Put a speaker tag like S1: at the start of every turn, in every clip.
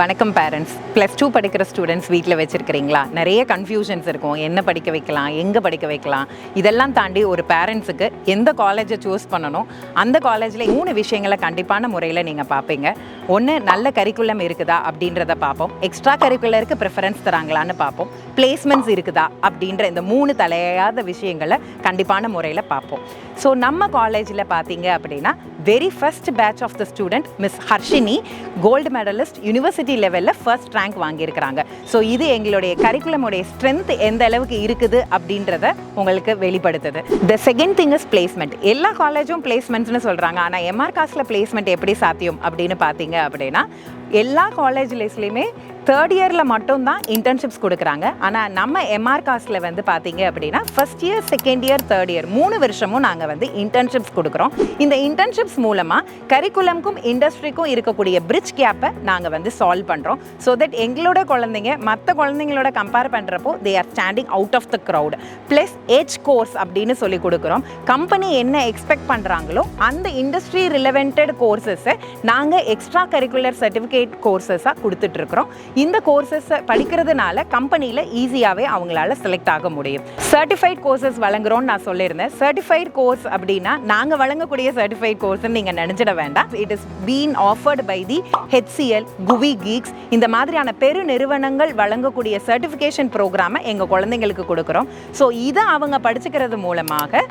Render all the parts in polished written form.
S1: வணக்கம் பேரண்ட்ஸ். +2 படிக்கிற ஸ்டூடெண்ட்ஸ் வீட்டில் வச்சுருக்கிறீங்களா? நிறைய கன்ஃபியூஷன்ஸ் இருக்கும். என்ன படிக்க வைக்கலாம், எங்கே படிக்க வைக்கலாம், இதெல்லாம் தாண்டி ஒரு பேரண்ட்ஸுக்கு எந்த காலேஜை சூஸ் பண்ணணும், அந்த காலேஜில் 3 விஷயங்களை கண்டிப்பான முறையில் நீங்கள் பார்ப்பீங்க. ஒன்று, நல்ல கரிக்குலம் இருக்குதா அப்படின்றத பார்ப்போம். எக்ஸ்ட்ரா கரிக்குலருக்கு ப்ரிஃபரன்ஸ் தராங்களான்னு பார்ப்போம். பிளேஸ்மெண்ட்ஸ் இருக்குதா அப்படின்ற இந்த 3 தலையாத விஷயங்களை கண்டிப்பான முறையில் பார்ப்போம். ஸோ நம்ம காலேஜில் பார்த்தீங்க அப்படின்னா very first batch of the student miss Harshini gold medallist university லெவலில் ஃபர்ஸ்ட் ரேங்க் வாங்கியிருக்கிறாங்க. ஸோ இது எங்களுடைய கரிக்குலமுடைய ஸ்ட்ரென்த் எந்த அளவுக்கு இருக்குது அப்படின்றத உங்களுக்கு வெளிப்படுத்துது. The second thing is placement. எல்லா காலேஜும் பிளேஸ்மெண்ட்ஸ்னு சொல்கிறாங்க. ஆனால் எம்ஆர் காஸ்டில் பிளேஸ்மெண்ட் எப்படி சாத்தியம் அப்படின்னு பார்த்தீங்க அப்படின்னா எல்லா காலேஜ்லேயுமே 3rd இயரில் மட்டும்தான் இன்டர்ன்ஷிப்ஸ் கொடுக்குறாங்க. ஆனால் நம்ம எம்ஆர் காஸ்டில் வந்து பார்த்தீங்க அப்படின்னா first year, second year, 3rd year 3 வருஷமும் நாங்கள் வந்து இன்டர்ன்ஷிப்ஸ் கொடுக்குறோம். இந்த இன்டர்ன்ஷிப்ஸ் மூலமாக கரிக்குலம்க்கும் இண்டஸ்ட்ரிக்கும் இருக்கக்கூடிய பிரிட்ஜ் கேப்பை நாங்கள் வந்து சால்வ் பண்ணுறோம். ஸோ தட் எங்களோட குழந்தைங்க மற்ற குழந்தைங்களோட கம்பேர் பண்ணுறப்போ they are standing out of the crowd. Plus edge course அப்படின்னு சொல்லி கொடுக்குறோம். கம்பெனி என்ன எக்ஸ்பெக்ட் பண்ணுறாங்களோ அந்த இண்டஸ்ட்ரி ரிலவெண்டட் கோர்சஸை நாங்கள் எக்ஸ்ட்ரா கரிக்குலர் சர்டிஃபிகேட் கோர்சஸாக கொடுத்துட்ருக்குறோம். இந்த கோர்சஸ் படிக்கிறதுனால கம்பெனியில் ஈஸியாகவே அவங்களால செலக்ட் ஆக முடியும். சர்டிஃபைட் கோர்சஸ் வழங்குறோம்னு நான் சொல்லியிருந்தேன். சர்டிஃபைட் கோர்ஸ் அப்படின்னா நாங்கள் வழங்கக்கூடிய சர்டிஃபைட் கோர்ஸ்ன்னு நீங்கள் நினச்சிட வேண்டாம். It is been offered by the HCL, Guvi geeks இந்த மாதிரியான பெரு நிறுவனங்கள் வழங்கக்கூடிய சர்டிஃபிகேஷன் ப்ரோக்ராமை எங்கள் குழந்தைங்களுக்கு கொடுக்குறோம். ஸோ இதை அவங்க படிச்சுக்கிறது மூலமாக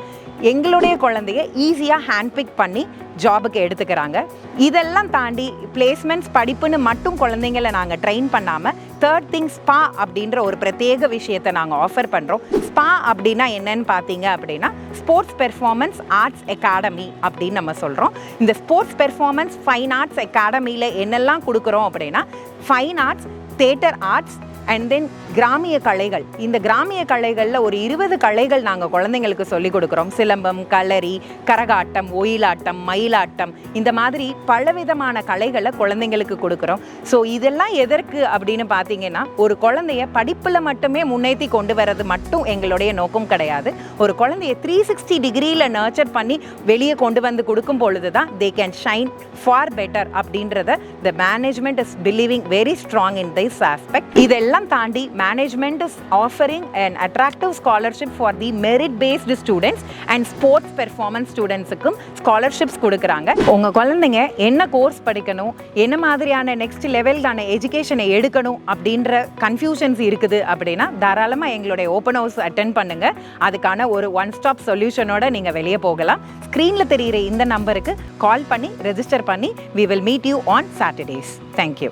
S1: எங்களுடைய குழந்தைய ஈஸியாக ஹேண்ட் பிக் பண்ணி ஜாபுக்கு எடுத்துக்கிறாங்க. இதெல்லாம் தாண்டி பிளேஸ்மெண்ட்ஸ் படிப்புன்னு மட்டும் குழந்தைங்களை நாங்கள் ட்ரெயின் பண்ணாமல் தேர்ட் திங் ஸ்பா அப்படின்ற ஒரு பிரத்யேக விஷயத்தை நாங்கள் ஆஃபர் பண்ணுறோம். ஸ்பா அப்படின்னா என்னன்னு பார்த்தீங்க அப்படின்னா ஸ்போர்ட்ஸ் பெர்ஃபார்மன்ஸ் ஆர்ட்ஸ் அகாடமி அப்படின்னு நம்ம சொல்கிறோம். இந்த ஸ்போர்ட்ஸ் பெர்ஃபார்மன்ஸ் ஃபைன் ஆர்ட்ஸ் அகாடமியில் என்னெல்லாம் கொடுக்குறோம் அப்படின்னா fine arts, theatre arts and then கிராமிய கலைகள். இந்த கிராமிய கலைகளில் ஒரு 20 கலைகள் நாங்கள் குழந்தைங்களுக்கு சொல்லிக் கொடுக்குறோம். சிலம்பம், களரி, கரகாட்டம், ஒயிலாட்டம், மயிலாட்டம் இந்த மாதிரி பலவிதமான கலைகளை குழந்தைங்களுக்கு கொடுக்குறோம். ஸோ இதெல்லாம் எதற்கு அப்படின்னு பார்த்தீங்கன்னா ஒரு குழந்தைய படிப்பில் மட்டுமே முன்னேற்றி கொண்டு வர்றது மட்டும் எங்களுடைய நோக்கம் கிடையாது. ஒரு குழந்தைய 360 டிகிரியில் நர்ச்சர் பண்ணி வெளியே கொண்டு வந்து கொடுக்கும் பொழுது தான் they can shine for better அப்படின்றத the management is believing very strong in this aspect. இதெல்லாம் தாண்டி management is offering an attractive scholarship for the merit based students and sports performance ஸ்டூடெண்ட்ஸுக்கும் ஸ்காலர்ஷிப்ஸ் கொடுக்குறாங்க. உங்கள் குழந்தைங்க என்ன கோர்ஸ் படிக்கணும், என்ன மாதிரியான நெக்ஸ்ட் லெவலுக்கான எஜுகேஷனை எடுக்கணும் அப்படின்ற கன்ஃபியூஷன்ஸ் இருக்குது அப்படின்னா தாராளமாக எங்களுடைய ஓப்பன் ஹவுஸ் அட்டென்ட் பண்ணுங்கள். அதுக்கான ஒரு ஒன் ஸ்டாப் சொல்யூஷனோட நீங்கள் வெளியே போகலாம். ஸ்க்ரீனில் தெரிகிற இந்த நம்பருக்கு கால் பண்ணி ரெஜிஸ்டர் பண்ணி we will meet you on Saturdays. Thank you.